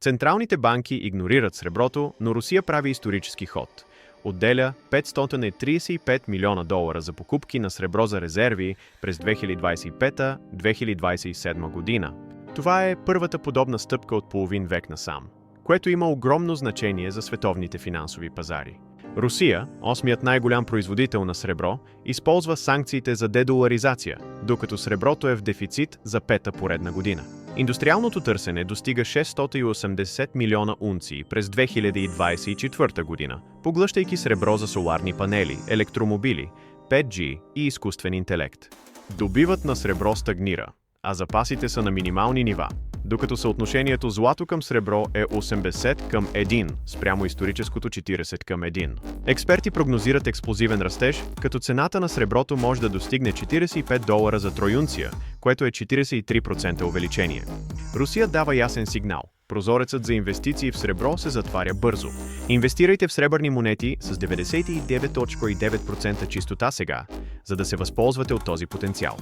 Централните банки игнорират среброто, но Русия прави исторически ход. Отделя $535 милиона за покупки на сребро за резерви през 2025-2027 година. Това е първата подобна стъпка от половин век насам, което има огромно значение за световните финансови пазари. Русия, осмият най-голям производител на сребро, използва санкциите за дедоларизация, докато среброто е в дефицит за пета поредна година. Индустриалното търсене достига 680 милиона унции през 2024 година, поглъщайки сребро за соларни панели, електромобили, 5G и изкуствен интелект. Добивът на сребро стагнира, а запасите са на минимални нива, докато съотношението злато към сребро е 80 към 1 спрямо историческото 40 към 1. Експерти прогнозират експлозивен растеж, като цената на среброто може да достигне $45 за тройунция, което е 43% увеличение. Русия дава ясен сигнал. Прозорецът за инвестиции в сребро се затваря бързо. Инвестирайте в сребърни монети с 99,9% чистота сега, за да се възползвате от този потенциал.